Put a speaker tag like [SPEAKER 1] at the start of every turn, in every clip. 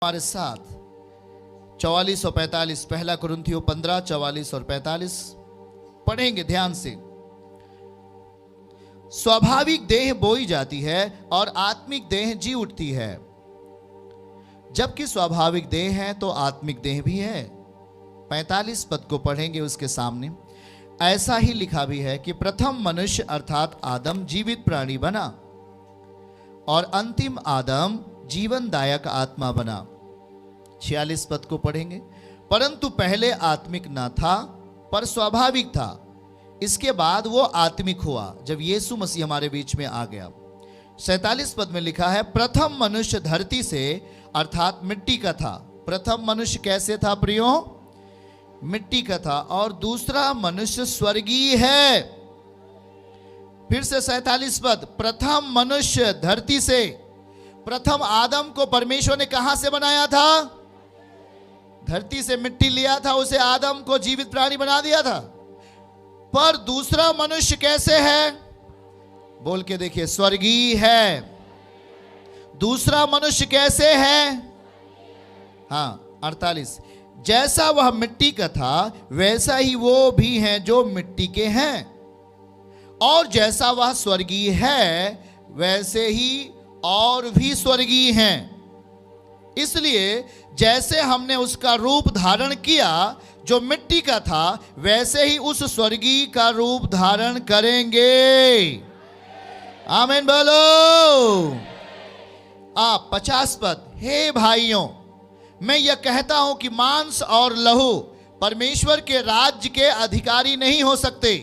[SPEAKER 1] हमारे साथ 44 और 45, पहला कुरिन्थियों 15, 44 और 45 पढ़ेंगे ध्यान से। स्वाभाविक देह बोई जाती है और आत्मिक देह जी उठती है। जबकि स्वाभाविक देह है तो आत्मिक देह भी है। 45 पद को पढ़ेंगे उसके सामने। ऐसा ही लिखा भी है कि प्रथम मनुष्य अर्थात आदम जीवित प्राणी बना और अंतिम आदम जीवनदायक आत्मा बना। 46 पद को पढ़ेंगे। परंतु पहले आत्मिक न था पर स्वाभाविक था, इसके बाद वो आत्मिक हुआ जब यीशु मसीह हमारे बीच में आ गया। 47 पद में लिखा है प्रथम मनुष्य धरती से अर्थात मिट्टी का था। प्रथम मनुष्य कैसे था प्रियो? मिट्टी का था। और दूसरा मनुष्य स्वर्गीय है। फिर से 47 पद, प्रथम मनुष्य धरती से। प्रथम आदम को परमेश्वर ने कहां से बनाया था? धरती से मिट्टी लिया था, उसे आदम को जीवित प्राणी बना दिया था। पर दूसरा मनुष्य कैसे है? बोल के देखिए, स्वर्गीय है। दूसरा मनुष्य कैसे है? हाँ 48, जैसा वह मिट्टी का था वैसा ही वो भी हैं जो मिट्टी के हैं, और जैसा वह स्वर्गीय है वैसे ही और भी स्वर्गीय हैं। इसलिए जैसे हमने उसका रूप धारण किया जो मिट्टी का था, वैसे ही उस स्वर्गीय का रूप धारण करेंगे। आमीन बोलो। 50 पद, हे भाइयों, मैं यह कहता हूं कि मांस और लहू परमेश्वर के राज्य के अधिकारी नहीं हो सकते।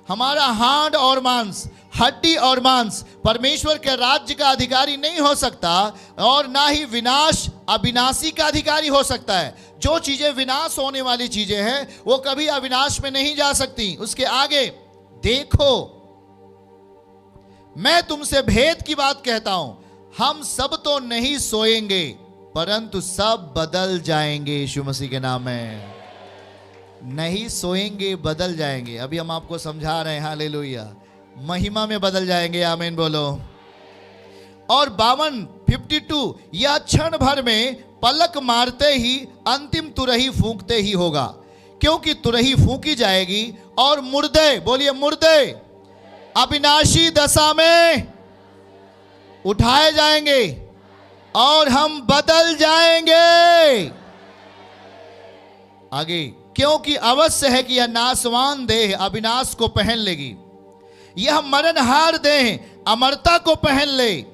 [SPEAKER 1] हमारा हाड़ और मांस, हड्डी और मांस परमेश्वर के राज्य का अधिकारी नहीं हो सकता, और ना ही विनाश अविनाशी का अधिकारी हो सकता है। जो चीजें विनाश होने वाली चीजें हैं वो कभी अविनाश में नहीं जा सकती। उसके आगे देखो, मैं तुमसे भेद की बात कहता हूं, हम सब तो नहीं सोएंगे परंतु सब बदल जाएंगे। यीशु मसीह के नाम में नहीं सोएंगे, बदल जाएंगे। अभी हम आपको समझा रहे हैं, हालेलुया, महिमा में बदल जाएंगे। आमीन बोलो। और 52, यह क्षण भर में पलक मारते ही अंतिम तुरही फूंकते ही होगा, क्योंकि तुरही फूंकी जाएगी और मुर्दे, बोलिए मुर्दे, अविनाशी दशा में उठाए जाएंगे और हम बदल जाएंगे। आगे, क्योंकि अवश्य है कि यह नाशवान देह अविनाश को पहन लेगी, यह मरणहार देह अमरता को पहन ले,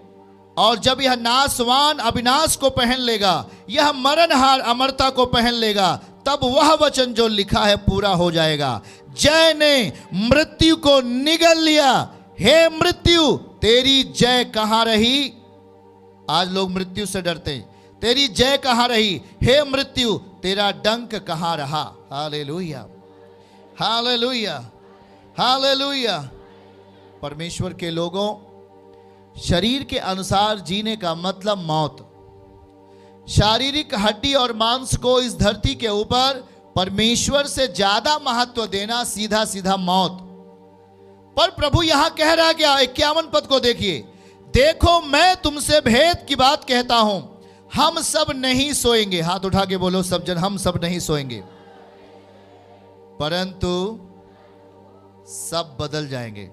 [SPEAKER 1] और जब यह नाशवान अविनाश को पहन लेगा, यह मरणहार अमरता को पहन लेगा, तब वह वचन जो लिखा है पूरा हो जाएगा। जय ने मृत्यु को निगल लिया, हे मृत्यु तेरी जय कहां रही? आज लोग मृत्यु से डरते हैं। तेरी जय कहां रही? हे मृत्यु तेरा डंक कहां रहा? Hallelujah, hallelujah, hallelujah. परमेश्वर के लोगों, शरीर के अनुसार जीने का मतलब मौत। शारीरिक हड्डी और मांस को इस धरती के ऊपर परमेश्वर से ज्यादा महत्व देना सीधा सीधा मौत। पर प्रभु यहां कह रहा क्या? 51 पद को देखिए, देखो मैं तुमसे भेद की बात कहता हूं, हम सब नहीं सोएंगे। हाथ उठा के बोलो सब जन, हम सब नहीं सोएंगे परंतु सब बदल जाएंगे।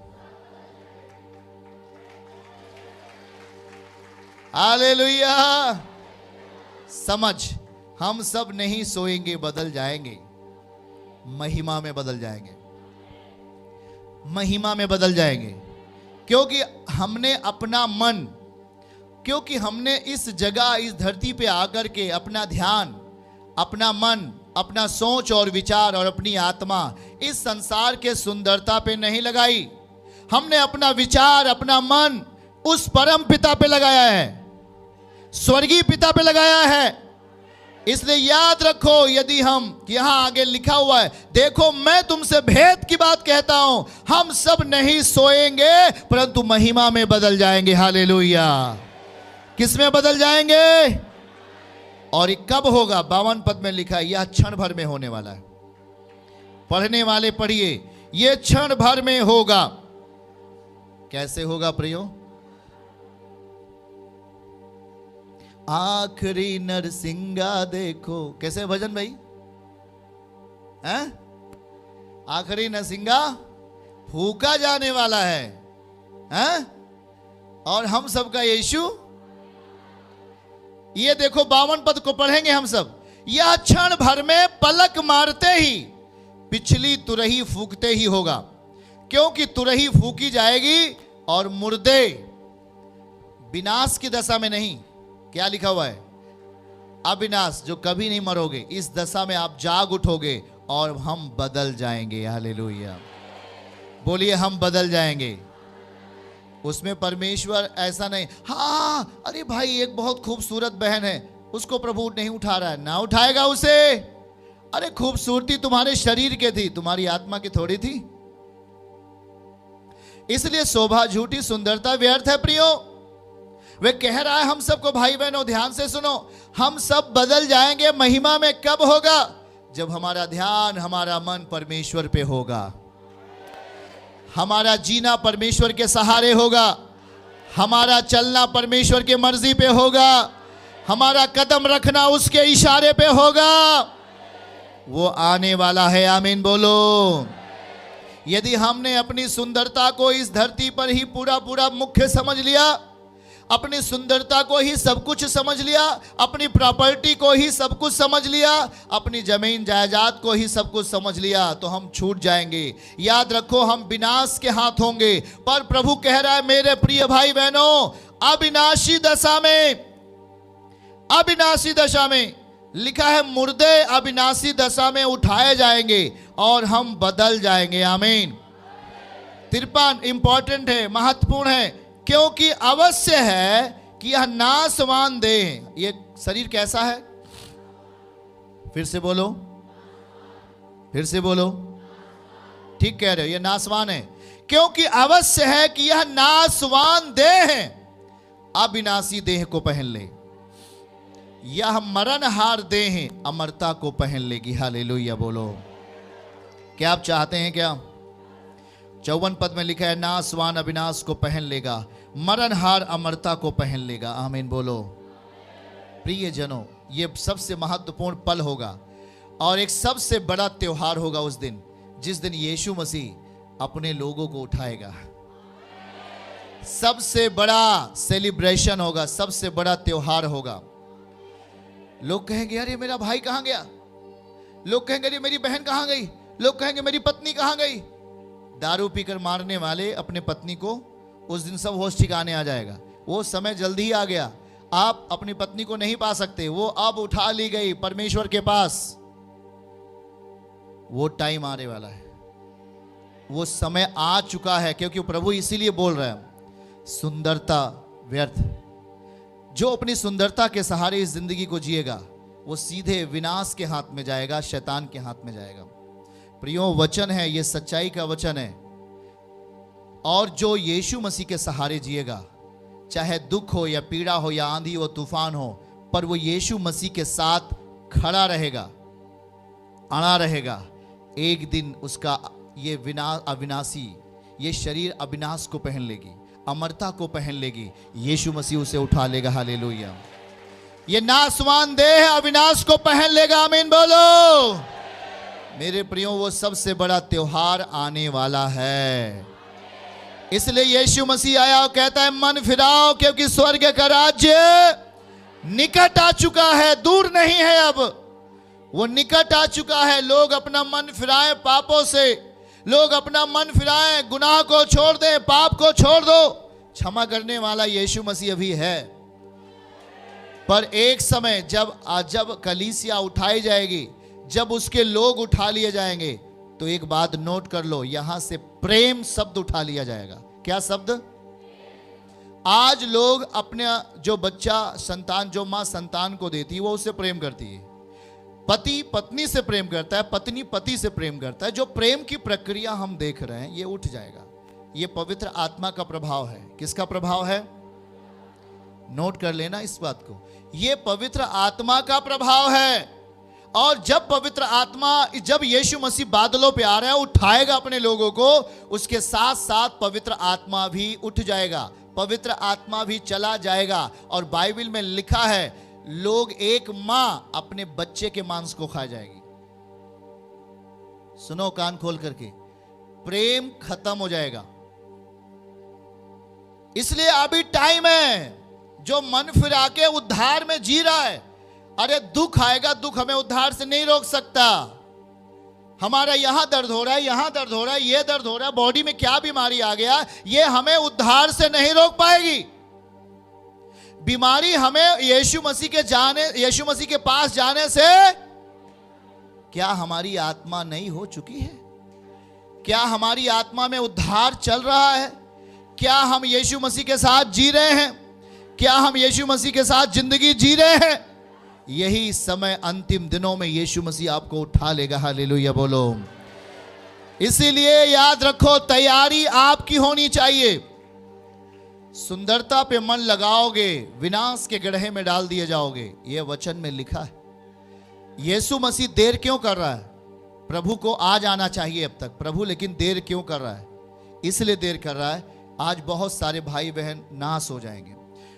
[SPEAKER 1] हालेलुया। समझ, हम सब नहीं सोएंगे, बदल जाएंगे, महिमा में बदल जाएंगे, महिमा में बदल जाएंगे। क्योंकि हमने अपना मन, क्योंकि हमने इस जगह, इस धरती पे आकर के अपना ध्यान, अपना मन, अपना सोच और विचार और अपनी आत्मा इस संसार के सुंदरता पे नहीं लगाई। हमने अपना विचार, अपना मन उस परम पिता पे लगाया है, स्वर्गीय पिता पे लगाया है। इसलिए याद रखो, यदि हम, यहां आगे लिखा हुआ है, देखो मैं तुमसे भेद की बात कहता हूं, हम सब नहीं सोएंगे परंतु महिमा में बदल जाएंगे। हालेलुया। किस में बदल जाएंगे? और ये कब होगा? 52 पद में लिखा है, यह क्षण भर में होने वाला है। पढ़ने वाले पढ़िए, यह क्षण भर में होगा। कैसे होगा प्रियो? आखिरी नरसिंगा देखो। कैसे भजन भाई हैं? आखिरी नरसिंगा फूका जाने वाला है हैं? और हम सबका यीशु। ये देखो 52 पद को पढ़ेंगे हम सब। यह क्षण भर में पलक मारते ही पिछली तुरही फूकते ही होगा, क्योंकि तुरही फूकी जाएगी और मुर्दे विनाश की दशा में नहीं, क्या लिखा हुआ है? अविनाश, जो कभी नहीं मरोगे, इस दशा में आप जाग उठोगे और हम बदल जाएंगे। हालेलुया, बोलिए हम बदल जाएंगे। उसमें परमेश्वर ऐसा नहीं, हाँ अरे भाई एक बहुत खूबसूरत बहन है, उसको प्रभु नहीं उठा रहा है, ना उठाएगा उसे। अरे खूबसूरती तुम्हारे शरीर के थी, तुम्हारी आत्मा की थोड़ी थी। इसलिए शोभा झूठी, सुंदरता व्यर्थ है प्रियो। वे कह रहा है हम सबको, भाई बहनों ध्यान से सुनो, हम सब बदल जाएंगे। महिमा में कब होगा? जब हमारा ध्यान, हमारा मन परमेश्वर पे होगा, हमारा जीना परमेश्वर के सहारे होगा, हमारा चलना परमेश्वर के मर्जी पे होगा, हमारा कदम रखना उसके इशारे पे होगा। वो आने वाला है, आमीन बोलो। यदि हमने अपनी सुंदरता को इस धरती पर ही पूरा पूरा मुख्य समझ लिया, अपनी सुंदरता को ही सब कुछ समझ लिया, अपनी प्रॉपर्टी को ही सब कुछ समझ लिया, अपनी जमीन जायदाद को ही सब कुछ समझ लिया, तो हम छूट जाएंगे। याद रखो हम विनाश के हाथ होंगे। पर प्रभु कह रहा है मेरे प्रिय भाई बहनों, अविनाशी दशा में, अविनाशी दशा में लिखा है मुर्दे अविनाशी दशा में उठाए जाएंगे और हम बदल जाएंगे। आमीन। 53 इंपॉर्टेंट है, महत्वपूर्ण है, क्योंकि अवश्य है कि यह नाशवान देह। ये शरीर कैसा है? फिर से बोलो, फिर से बोलो, ठीक कह रहे हो, यह नाशवान है। क्योंकि अवश्य है कि यह नाशवान देह है, अविनाशी देह को पहन ले। यह मरणहार देह है, अमरता को पहन लेगी। हालेलुया बोलो। क्या आप चाहते हैं? क्या 54 पद में लिखा है नाशवान अविनाश को पहन लेगा, मरणहार अमरता को पहन लेगा। आमीन बोलो। प्रिय जनों, ये सबसे महत्वपूर्ण पल होगा और एक सबसे बड़ा त्योहार होगा उस दिन, जिस दिन यीशु मसीह अपने लोगों को उठाएगा। सबसे बड़ा सेलिब्रेशन होगा, सबसे बड़ा त्योहार होगा। लोग कहेंगे अरे मेरा भाई कहां गया, लोग कहेंगे अरे मेरी बहन कहां गई, लोग कहेंगे मेरी पत्नी कहां गई। दारू पीकर मारने वाले अपने पत्नी को उस दिन सब होश ठिकाने आ जाएगा। वो समय जल्दी ही आ गया, आप अपनी पत्नी को नहीं पा सकते, वो अब उठा ली गई परमेश्वर के पास। वो टाइम आने वाला है, वो समय आ चुका है, क्योंकि प्रभु इसीलिए बोल रहा है सुंदरता व्यर्थ। जो अपनी सुंदरता के सहारे इस जिंदगी को जिएगा वो सीधे विनाश के हाथ में जाएगा, शैतान के हाथ में जाएगा। प्रियो वचन है, ये सच्चाई का वचन है। और जो यीशु मसीह के सहारे जिएगा, चाहे दुख हो या पीड़ा हो या आंधी हो तूफान हो, पर वो यीशु मसीह के साथ खड़ा रहेगा, अड़ा रहेगा, एक दिन उसका ये अविनाशी, ये शरीर अविनाश को पहन लेगी, अमरता को पहन लेगी, यीशु मसीह उसे उठा लेगा। हालेलुया। ये नाशवान देह अविनाश को पहन लेगा। आमीन बोलो। मेरे प्रियो, वो सबसे बड़ा त्योहार आने वाला है। इसलिए यीशु मसीह आया और कहता है मन फिराओ, क्योंकि स्वर्ग का राज्य निकट आ चुका है, दूर नहीं है, अब वो निकट आ चुका है। लोग अपना मन फिराएं पापों से, लोग अपना मन फिराएं, गुनाह को छोड़ दें, पाप को छोड़ दो। क्षमा करने वाला यीशु मसीह अभी है, पर एक समय जब कलीसिया उठाई जाएगी, जब उसके लोग उठा लिए जाएंगे, तो एक बात नोट कर लो, यहां से प्रेम शब्द उठा लिया जाएगा। क्या शब्द? आज लोग अपने जो बच्चा संतान, जो मां संतान को देती है, वो उससे प्रेम करती है। पति पत्नी से प्रेम करता है, पत्नी पति से प्रेम करता है। जो प्रेम की प्रक्रिया हम देख रहे हैं, ये उठ जाएगा। ये पवित्र आत्मा का प्रभाव है। किसका प्रभाव है? नोट कर लेना इस बात को, ये पवित्र आत्मा का प्रभाव है। और जब पवित्र आत्मा, जब यीशु मसीह बादलों पे आ रहा है, उठाएगा अपने लोगों को, उसके साथ साथ पवित्र आत्मा भी उठ जाएगा, पवित्र आत्मा भी चला जाएगा। और बाइबल में लिखा है लोग, एक मां अपने बच्चे के मांस को खा जाएगी। सुनो कान खोल करके, प्रेम खत्म हो जाएगा। इसलिए अभी टाइम है। जो मन फिरा के उद्धार में जी रहा है, अरे दुख आएगा, दुख हमें उद्धार से नहीं रोक सकता। हमारा यहां दर्द हो रहा है, यहां दर्द हो रहा है, ये दर्द हो रहा है, बॉडी में क्या बीमारी आ गया, ये हमें उद्धार से नहीं रोक पाएगी। बीमारी हमें यीशु मसीह के पास जाने से, क्या हमारी आत्मा नहीं हो चुकी है? क्या हमारी आत्मा में उद्धार चल रहा है? क्या हम यीशु मसीह के साथ जी रहे हैं? क्या हम यीशु मसीह के साथ जिंदगी जी रहे हैं? यही समय, अंतिम दिनों में यीशु मसीह आपको उठा लेगा। हालेलुया बोलो। इसीलिए याद रखो, तैयारी आपकी होनी चाहिए। सुंदरता पे मन लगाओगे, विनाश के गड्ढे में डाल दिए जाओगे। यह वचन में लिखा है। यीशु मसीह देर क्यों कर रहा है? प्रभु को आज आना चाहिए अब तक, प्रभु लेकिन देर क्यों कर रहा है? इसलिए देर कर रहा है, आज बहुत सारे भाई बहन नाश हो जाएंगे।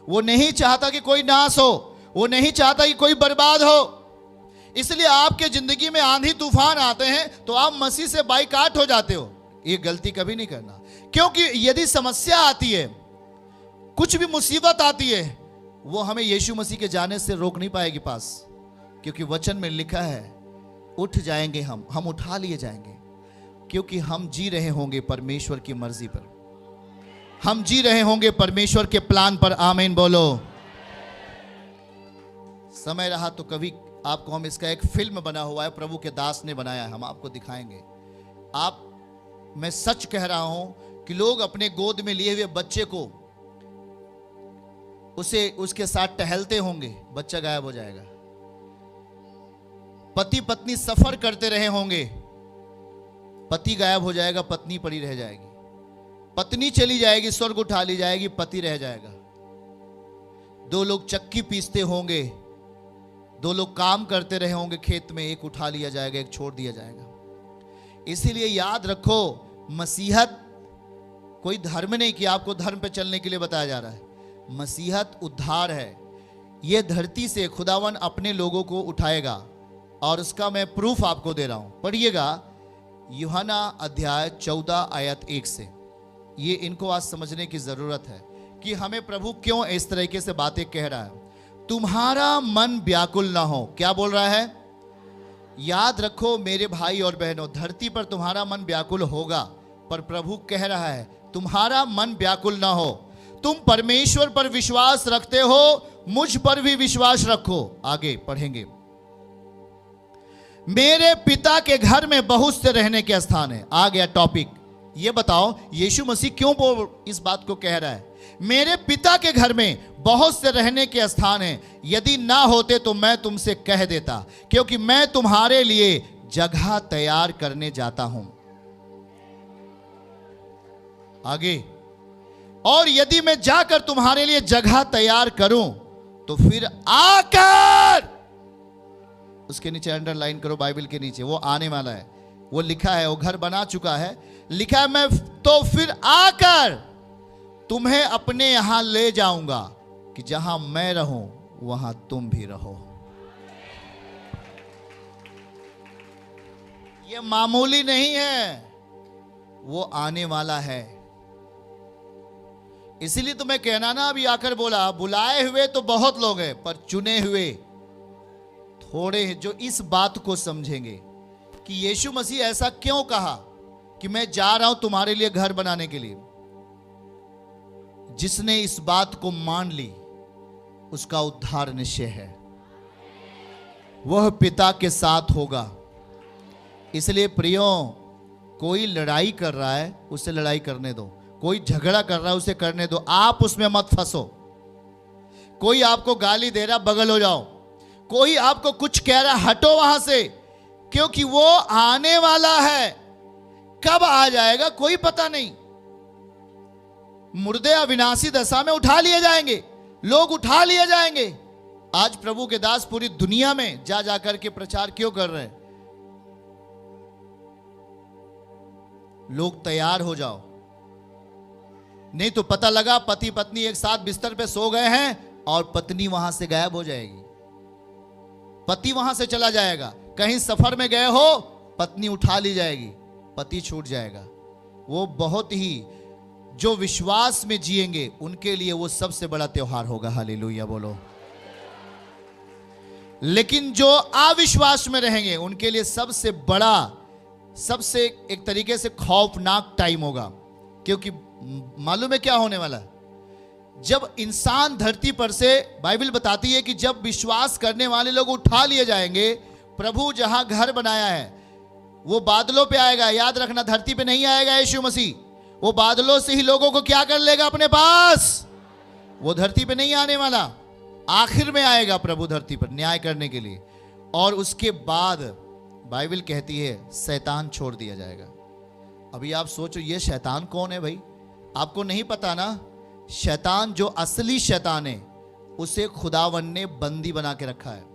[SPEAKER 1] वो नहीं चाहता कि कोई नाश हो, वो नहीं चाहता कि कोई बर्बाद हो। इसलिए आपके जिंदगी में आंधी तूफान आते हैं तो आप मसीह से बाइकाट हो जाते हो। ये गलती कभी नहीं करना, क्योंकि यदि समस्या आती है, कुछ भी मुसीबत आती है, वो हमें यीशु मसीह के जाने से रोक नहीं पाएगी पास। क्योंकि वचन में लिखा है, उठ जाएंगे हम उठा लिए जाएंगे, क्योंकि हम जी रहे होंगे परमेश्वर की मर्जी पर, हम जी रहे होंगे परमेश्वर के प्लान पर। आमीन बोलो। समय रहा तो कभी आपको हम इसका एक फिल्म बना हुआ है, प्रभु के दास ने बनाया है, हम आपको दिखाएंगे। मैं सच कह रहा हूं कि लोग अपने गोद में लिए हुए बच्चे को उसके साथ टहलते होंगे, बच्चा गायब हो जाएगा। पति पत्नी सफर करते रहे होंगे, पति गायब हो जाएगा, पत्नी पड़ी रह जाएगी। पत्नी चली जाएगी, स्वर्ग उठा ली जाएगी, पति रह जाएगा। दो लोग चक्की पीसते होंगे, दो लोग काम करते रहे होंगे खेत में, एक उठा लिया जाएगा, एक छोड़ दिया जाएगा। इसीलिए याद रखो, मसीहत कोई धर्म नहीं कि आपको धर्म पे चलने के लिए बताया जा रहा है। मसीहत उद्धार है। यह धरती से खुदावन अपने लोगों को उठाएगा, और उसका मैं प्रूफ आपको दे रहा हूं। पढ़िएगा यूहन्ना अध्याय 14 आयत 1 से। ये इनको आज समझने की जरूरत है कि हमें प्रभु क्यों इस तरीके से बातें कह रहा है। तुम्हारा मन व्याकुल ना हो। क्या बोल रहा है? याद रखो मेरे भाई और बहनों, धरती पर तुम्हारा मन व्याकुल होगा, पर प्रभु कह रहा है तुम्हारा मन व्याकुल ना हो। तुम परमेश्वर पर विश्वास रखते हो, मुझ पर भी विश्वास रखो। आगे पढ़ेंगे। मेरे पिता के घर में बहुत से रहने के स्थान है। आ गया टॉपिक। ये बताओ यीशु मसीह क्यों इस बात को कह रहा है? मेरे पिता के घर में बहुत से रहने के स्थान हैं, यदि ना होते तो मैं तुमसे कह देता, क्योंकि मैं तुम्हारे लिए जगह तैयार करने जाता हूं। आगे, और यदि मैं जाकर तुम्हारे लिए जगह तैयार करूं तो फिर आकर, उसके नीचे अंडरलाइन करो बाइबल के नीचे, वो आने वाला है, वो लिखा है, वो घर बना चुका है, लिखा है मैं तो फिर आकर तुम्हें अपने यहां ले जाऊंगा, कि जहां मैं रहूं वहां तुम भी रहो। ये मामूली नहीं है, वो आने वाला है। इसीलिए तुम्हें कहना ना, अभी आकर बोला, बुलाए हुए तो बहुत लोग हैं, पर चुने हुए थोड़े हैं जो इस बात को समझेंगे कि यीशु मसीह ऐसा क्यों कहा कि मैं जा रहा हूं तुम्हारे लिए घर बनाने के लिए। जिसने इस बात को मान ली उसका उद्धार निश्चय है, वह पिता के साथ होगा। इसलिए प्रियो, कोई लड़ाई कर रहा है उसे लड़ाई करने दो, कोई झगड़ा कर रहा है उसे करने दो, आप उसमें मत फंसो। कोई आपको गाली दे रहा, बगल हो जाओ। कोई आपको कुछ कह रहा, हटो वहां से, क्योंकि वो आने वाला है। कब आ जाएगा कोई पता नहीं। मुर्दे अविनाशी दशा में उठा लिए जाएंगे, लोग उठा लिए जाएंगे। आज प्रभु के दास पूरी दुनिया में जा जाकर के प्रचार क्यों कर रहे हैं? लोग तैयार हो जाओ, नहीं तो पता लगा पति पत्नी एक साथ बिस्तर पे सो गए हैं और पत्नी वहां से गायब हो जाएगी। पति वहां से चला जाएगा, कहीं सफर में गए हो पत्नी उठा ली जाएगी, पति छूट जाएगा। वो बहुत ही जो विश्वास में जिएंगे उनके लिए वो सबसे बड़ा त्योहार होगा। हालेलुया बोलो। लेकिन जो अविश्वास में रहेंगे उनके लिए सबसे बड़ा, सबसे एक तरीके से खौफनाक टाइम होगा। क्योंकि मालूम है क्या होने वाला है? जब इंसान धरती पर से, बाइबल बताती है कि जब विश्वास करने वाले लोग उठा लिए जाएंगे, प्रभु जहां घर बनाया है वो बादलों पे आएगा। याद रखना, धरती पे नहीं आएगा यीशु मसीह, वो बादलों से ही लोगों को क्या कर लेगा अपने पास। वो धरती पे नहीं आने वाला, आखिर में आएगा प्रभु धरती पर न्याय करने के लिए। और उसके बाद बाइबल कहती है शैतान छोड़ दिया जाएगा। अभी आप सोचो ये शैतान कौन है भाई? आपको नहीं पता ना? शैतान जो असली शैतान है उसे खुदावन ने बंदी बना के रखा है।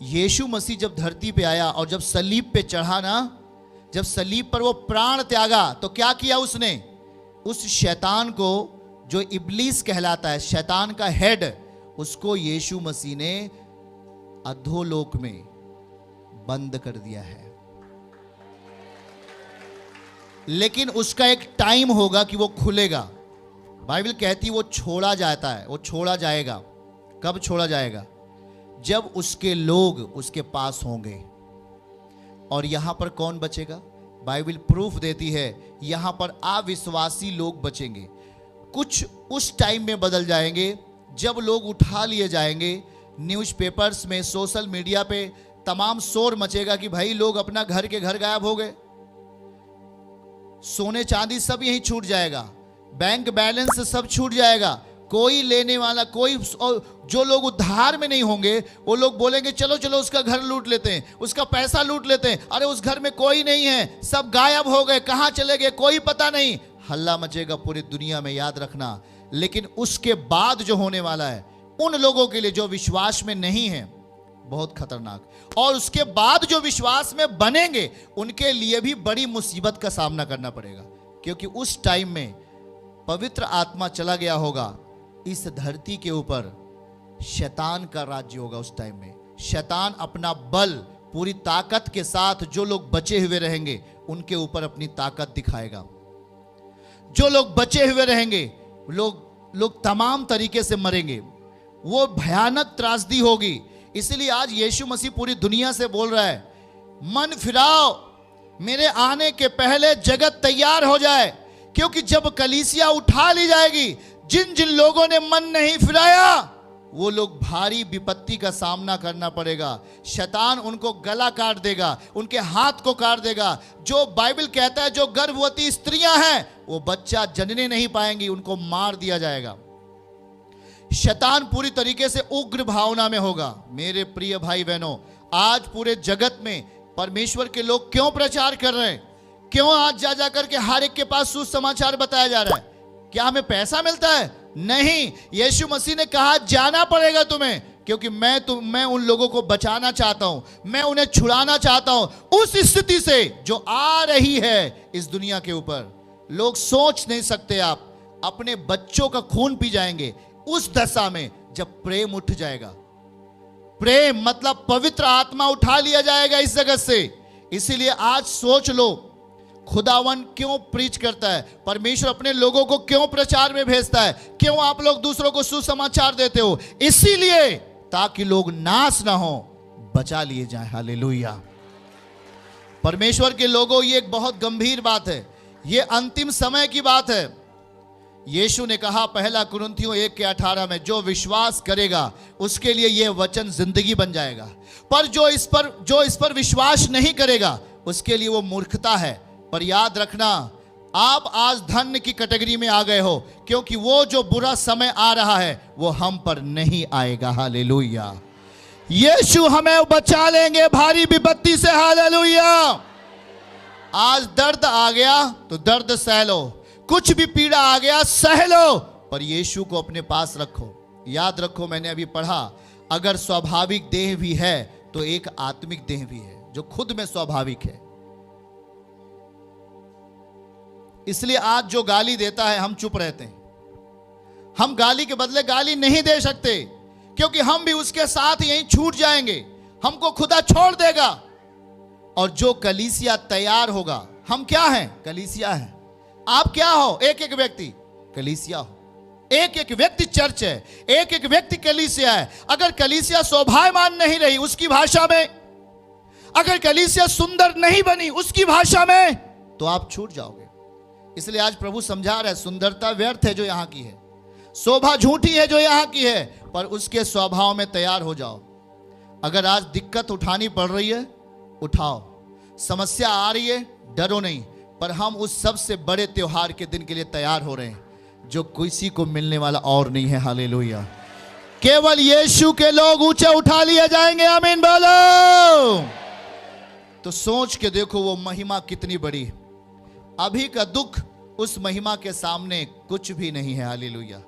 [SPEAKER 1] यीशु मसीह जब धरती पे आया और जब सलीब पे चढ़ा ना, जब सलीब पर वो प्राण त्यागा, तो क्या किया उसने? उस शैतान को, जो इब्लीस कहलाता है, शैतान का हेड, उसको यीशु मसीह ने अधोलोक में बंद कर दिया है। लेकिन उसका एक टाइम होगा कि वो खुलेगा। बाइबल कहती है वो छोड़ा जाता है, वो छोड़ा जाएगा। कब छोड़ा जाएगा? जब उसके लोग उसके पास होंगे। और यहां पर कौन बचेगा? बाइबल प्रूफ देती है यहां पर अविश्वासी लोग बचेंगे। कुछ उस टाइम में बदल जाएंगे जब लोग उठा लिए जाएंगे। न्यूज़पेपर्स में, सोशल मीडिया पे तमाम शोर मचेगा कि भाई लोग अपना घर के घर गायब हो गए, सोने चांदी सब यहीं छूट जाएगा, बैंक बैलेंस सब छूट जाएगा। कोई लेने वाला, कोई, जो लोग उद्धार में नहीं होंगे वो लोग बोलेंगे चलो चलो उसका घर लूट लेते हैं, उसका पैसा लूट लेते हैं। अरे उस घर में कोई नहीं है, सब गायब हो गए, कहां चले गए कोई पता नहीं। हल्ला मचेगा पूरी दुनिया में, याद रखना। लेकिन उसके बाद जो होने वाला है उन लोगों के लिए जो विश्वास में नहीं है बहुत खतरनाक। और उसके बाद जो विश्वास में बनेंगे उनके लिए भी बड़ी मुसीबत का सामना करना पड़ेगा। क्योंकि उस टाइम में पवित्र आत्मा चला गया होगा इस धरती के ऊपर, शैतान का राज्य होगा। उस टाइम में शैतान अपना बल, पूरी ताकत के साथ जो लोग बचे हुए रहेंगे उनके ऊपर अपनी ताकत दिखाएगा। जो लोग बचे हुए रहेंगे लोग तमाम तरीके से मरेंगे। वो भयानक त्रासदी होगी। इसलिए आज यीशु मसीह पूरी दुनिया से बोल रहा है, मन फिराओ, मेरे आने के पहले जगत तैयार हो जाए। क्योंकि जब कलीसिया उठा ली जाएगी, जिन जिन लोगों ने मन नहीं फिराया वो लोग भारी विपत्ति का सामना करना पड़ेगा। शैतान उनको गला काट देगा, उनके हाथ को काट देगा। जो बाइबल कहता है जो गर्भवती स्त्रियां हैं वो बच्चा जनने नहीं पाएंगी, उनको मार दिया जाएगा। शैतान पूरी तरीके से उग्र भावना में होगा। मेरे प्रिय भाई बहनों, आज पूरे जगत में परमेश्वर के लोग क्यों प्रचार कर रहे हैं? क्यों आज जा जाकर के हर एक के पास सुसमाचार बताया जा रहा है? क्या हमें पैसा मिलता है? नहीं। यीशु मसीह ने कहा जाना पड़ेगा तुम्हें, क्योंकि मैं उन लोगों को बचाना चाहता हूं, मैं उन्हें छुड़ाना चाहता हूं उस स्थिति से जो आ रही है इस दुनिया के ऊपर। लोग सोच नहीं सकते, आप अपने बच्चों का खून पी जाएंगे उस दशा में जब प्रेम उठ जाएगा। प्रेम मतलब पवित्र आत्मा उठा लिया जाएगा इस जगत से। इसीलिए आज सोच लो, खुदावन क्यों प्रीच करता है? परमेश्वर अपने लोगों को क्यों प्रचार में भेजता है? क्यों आप लोग दूसरों को सुसमाचार देते हो? इसीलिए ताकि लोग नाश ना हो, बचा लिए जाएं। हालेलुया। परमेश्वर के लोगों, ये एक बहुत गंभीर बात है, ये अंतिम समय की बात है। यीशु ने कहा पहला कुरिन्थियों 1:18 में, जो विश्वास करेगा उसके लिए यह वचन जिंदगी बन जाएगा। पर जो इस पर विश्वास नहीं करेगा उसके लिए वो मूर्खता है। पर याद रखना, आप आज धन्य की कैटेगरी में आ गए हो, क्योंकि वो जो बुरा समय आ रहा है वो हम पर नहीं आएगा। हालेलुया। यीशु हमें बचा लेंगे भारी विपत्ति से। हालेलुया। आज दर्द आ गया तो दर्द सह लो, कुछ भी पीड़ा आ गया सह लो, पर यीशु को अपने पास रखो। याद रखो, मैंने अभी पढ़ा, अगर स्वाभाविक देह भी है तो एक आत्मिक देह भी है जो खुद में स्वाभाविक है। इसलिए आज जो गाली देता है हम चुप रहते हैं। हम गाली के बदले गाली नहीं दे सकते, क्योंकि हम भी उसके साथ यहीं छूट जाएंगे। हमको खुदा छोड़ देगा। और जो कलीसिया तैयार होगा, हम क्या हैं? कलीसिया हैं। आप क्या हो? एक एक व्यक्ति कलीसिया हो। एक एक व्यक्ति चर्च है, एक एक व्यक्ति कलीसिया है। अगर कलीसिया शोभायमान नहीं रही उसकी भाषा में, अगर कलीसिया सुंदर नहीं बनी उसकी भाषा में, तो आप छूट जाओगे। इसलिए आज प्रभु समझा रहा है, सुंदरता व्यर्थ है जो यहां की है, शोभा झूठी है जो यहां की है, पर उसके स्वभाव में तैयार हो जाओ। अगर आज दिक्कत उठानी पड़ रही है, उठाओ। समस्या आ रही है, डरो नहीं। पर हम उस सबसे बड़े त्योहार के दिन के लिए तैयार हो रहे हैं जो किसी को मिलने वाला और नहीं है। हालेलुया। केवल यीशु के लोग ऊंचे उठा लिए जाएंगे। आमीन बोलो। तो सोच के देखो वो महिमा कितनी बड़ी। अभी का दुख उस महिमा के सामने कुछ भी नहीं है। हालेलुया।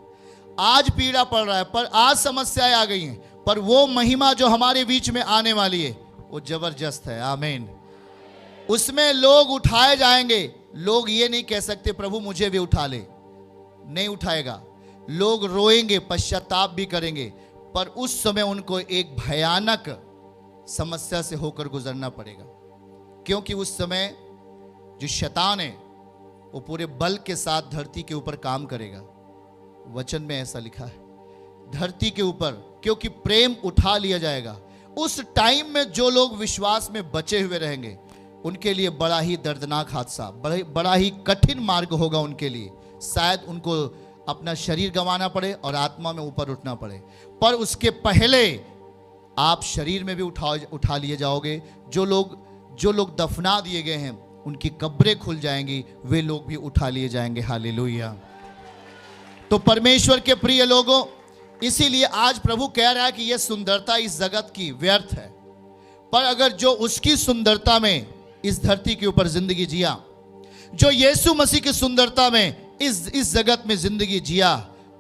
[SPEAKER 1] आज पीड़ा पड़ रहा है, पर आज समस्याएं आ गई हैं, पर वो महिमा जो हमारे बीच में आने वाली है वो जबरदस्त है। आमीन। उसमें लोग उठाए जाएंगे। लोग ये नहीं कह सकते प्रभु मुझे भी उठा ले, नहीं उठाएगा। लोग रोएंगे, पश्चाताप भी करेंगे, पर उस समय उनको एक भयानक समस्या से होकर गुजरना पड़ेगा। क्योंकि उस समय जो शैतान है वो पूरे बल के साथ धरती के ऊपर काम करेगा। वचन में ऐसा लिखा है, धरती के ऊपर, क्योंकि प्रेम उठा लिया जाएगा। उस टाइम में जो लोग विश्वास में बचे हुए रहेंगे उनके लिए बड़ा ही दर्दनाक हादसा, बड़ा ही कठिन मार्ग होगा उनके लिए। शायद उनको अपना शरीर गंवाना पड़े और आत्मा में ऊपर उठना पड़े, पर उसके पहले आप शरीर में भी उठा लिए जाओगे। जो लोग दफना दिए गए हैं उनकी कब्रें खुल जाएंगी, वे लोग भी उठा लिए जाएंगे। हालेलुया। तो परमेश्वर के प्रिय लोगों, इसीलिए आज प्रभु कह रहा है कि यह सुंदरता इस जगत की व्यर्थ है, पर अगर जो उसकी सुंदरता में इस धरती के ऊपर जिंदगी जिया, जो यीशु मसीह की सुंदरता में इस जगत में जिंदगी जिया,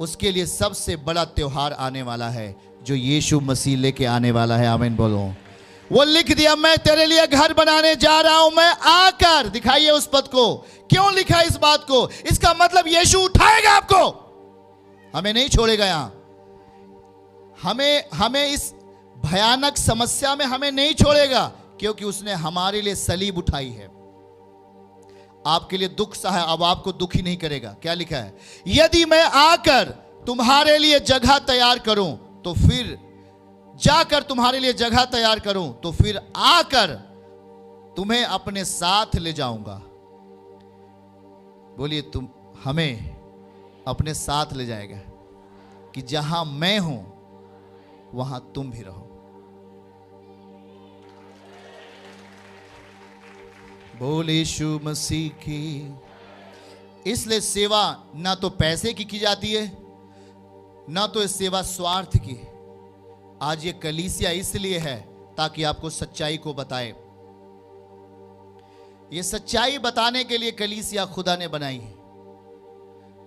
[SPEAKER 1] उसके लिए सबसे बड़ा त्योहार आने वाला है जो यीशु मसीह लेके आने वाला है। आमीन बोलो। वो लिख दिया, मैं तेरे लिए घर बनाने जा रहा हूं, मैं आकर। दिखाइए उस पद को। क्यों लिखा इस बात को? इसका मतलब यीशु उठाएगा आपको, हमें नहीं छोड़ेगा। यहां हमें इस भयानक समस्या में हमें नहीं छोड़ेगा, क्योंकि उसने हमारे लिए सलीब उठाई है। आपके लिए दुख सहा, अब आपको दुखी नहीं करेगा। क्या लिखा है? यदि मैं आकर तुम्हारे लिए जगह तैयार करूं, तो फिर जाकर तुम्हारे लिए जगह तैयार करूं, तो फिर आकर तुम्हें अपने साथ ले जाऊंगा। बोलिए, तुम हमें अपने साथ ले जाएगा कि जहां मैं हूं वहां तुम भी रहो। बोल यीशु मसीह की। इसलिए सेवा ना तो पैसे की जाती है, ना तो सेवा स्वार्थ की। आज ये कलीसिया इसलिए है ताकि आपको सच्चाई को बताए। ये सच्चाई बताने के लिए कलीसिया खुदा ने बनाई है।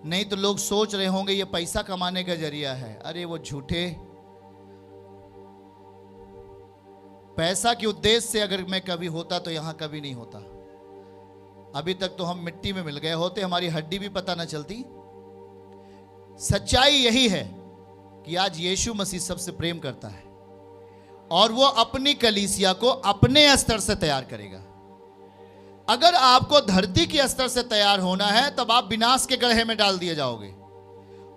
[SPEAKER 1] नहीं तो लोग सोच रहे होंगे ये पैसा कमाने का जरिया है। अरे वो झूठे। पैसा के उद्देश्य से अगर मैं कभी होता तो यहां कभी नहीं होता। अभी तक तो हम मिट्टी में मिल गए होते, हमारी हड्डी भी पता ना चलती। सच्चाई यही है कि आज यीशु मसीह सबसे प्रेम करता है और वो अपनी कलीसिया को अपने स्तर से तैयार करेगा। अगर आपको धरती के स्तर से तैयार होना है तब आप विनाश के गड्ढे में डाल दिए जाओगे,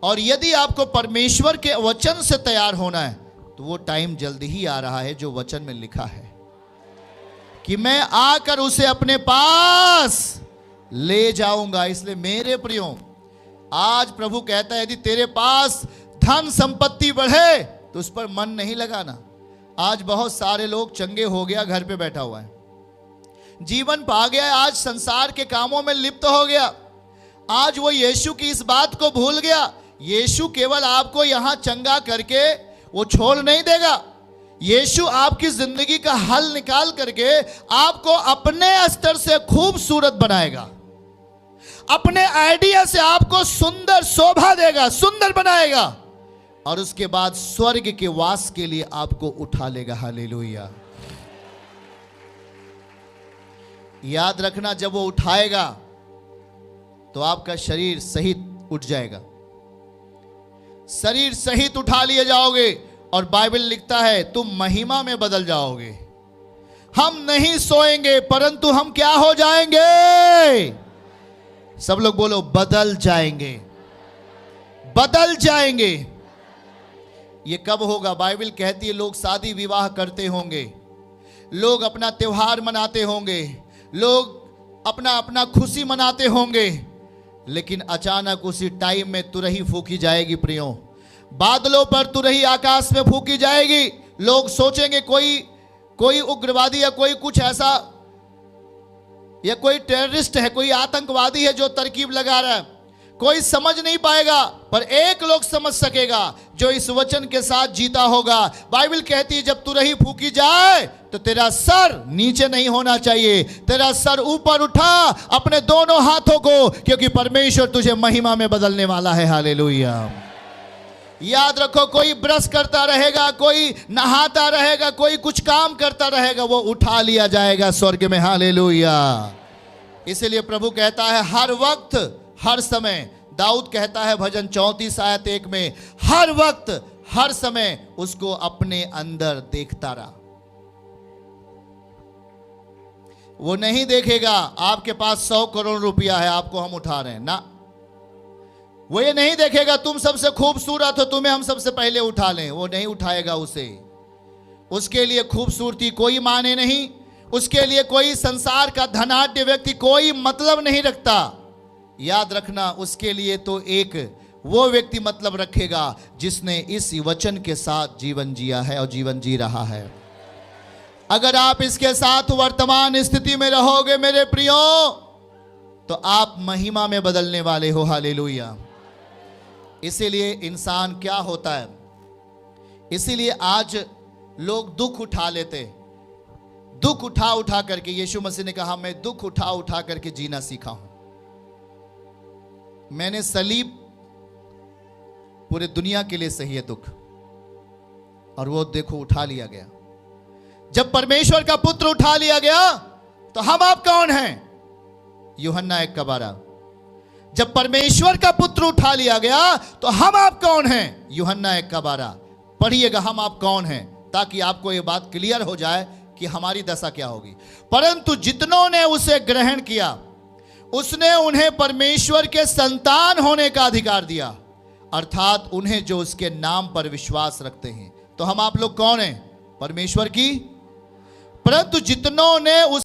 [SPEAKER 1] और यदि आपको परमेश्वर के वचन से तैयार होना है तो वो टाइम जल्दी ही आ रहा है जो वचन में लिखा है कि मैं आकर उसे अपने पास ले जाऊंगा। इसलिए मेरे प्रियो, आज प्रभु कहता है यदि तेरे पास धन संपत्ति बढ़े तो उस पर मन नहीं लगाना। आज बहुत सारे लोग चंगे हो गया, घर पे बैठा हुआ है, जीवन पा गया, आज संसार के कामों में लिप्त हो गया। आज वो यीशु की इस बात को भूल गया। यीशु केवल आपको यहां चंगा करके वो छोड़ नहीं देगा। यीशु आपकी जिंदगी का हल निकाल करके आपको अपने स्तर से खूबसूरत बनाएगा। अपने आइडिया से आपको सुंदर शोभा देगा, सुंदर बनाएगा, और उसके बाद स्वर्ग के वास के लिए आपको उठा लेगा। हालेलुया। याद रखना, जब वो उठाएगा तो आपका शरीर सहित उठ जाएगा। शरीर सहित उठा लिए जाओगे और बाइबल लिखता है तुम महिमा में बदल जाओगे। हम नहीं सोएंगे परंतु हम क्या हो जाएंगे? सब लोग बोलो, बदल जाएंगे, बदल जाएंगे। ये कब होगा? बाइबल कहती है लोग शादी विवाह करते होंगे, लोग अपना त्योहार मनाते होंगे, लोग अपना अपना खुशी मनाते होंगे, लेकिन अचानक उसी टाइम में तुरही फूकी जाएगी प्रियो। बादलों पर तुरही आकाश में फूकी जाएगी। लोग सोचेंगे कोई उग्रवादी या कोई कुछ ऐसा, या कोई टेररिस्ट है, कोई आतंकवादी है जो तरकीब लगा रहा है। कोई समझ नहीं पाएगा, पर एक लोग समझ सकेगा जो इस वचन के साथ जीता होगा। बाइबल कहती है जब तुरही फूकी जाए तो तेरा सर नीचे नहीं होना चाहिए, तेरा सर ऊपर उठा अपने दोनों हाथों को, क्योंकि परमेश्वर तुझे महिमा में बदलने वाला है। हालेलुया। याद रखो, कोई ब्रश करता रहेगा, कोई नहाता रहेगा, कोई कुछ काम करता रहेगा, वो उठा लिया जाएगा स्वर्ग में। हालेलुया। इसलिए प्रभु कहता है हर वक्त हर समय, दाऊद कहता है भजन 34 आयत 1 में, हर वक्त हर समय उसको अपने अंदर देखता रहा। वो नहीं देखेगा आपके पास 100 करोड़ रुपया है, आपको हम उठा रहे हैं ना। वो ये नहीं देखेगा तुम सबसे खूबसूरत हो, तुम्हें हम सबसे पहले उठा लें। वो नहीं उठाएगा उसे। उसके लिए खूबसूरती कोई माने नहीं, उसके लिए कोई संसार का धनाढ्य व्यक्ति कोई मतलब नहीं रखता। याद रखना, उसके लिए तो एक वो व्यक्ति मतलब रखेगा जिसने इस वचन के साथ जीवन जिया है और जीवन जी रहा है। अगर आप इसके साथ वर्तमान स्थिति में रहोगे मेरे प्रियो, तो आप महिमा में बदलने वाले हो। हालेलुया। इसीलिए इंसान क्या होता है, इसीलिए आज लोग दुख उठा लेते, दुख उठा उठा करके। यीशु मसीह ने कहा मैं दुख उठा उठा करके जीना सीखा हूं। मैंने सलीब, पूरे दुनिया के लिए सही है दुख, और वो देखो उठा लिया गया। जब परमेश्वर का पुत्र उठा लिया गया तो हम आप कौन हैं? यूहन्ना 1:12। जब परमेश्वर का पुत्र उठा लिया गया तो हम आप कौन हैं? यूहन्ना 1:12। पढ़िएगा हम आप कौन हैं, ताकि आपको ये बात क्लियर हो जाए कि हमारी दशा क्या होगी। परंतु जितनों ने उसे ग्रहण किया, उसने उन्हें परमेश्वर के संतान होने का अधिकार दिया, अर्थात उन्हें जो उसके नाम पर विश्वास रखते हैं। तो हम आप लोग कौन हैं? परमेश्वर की। परंतु जितनों ने उस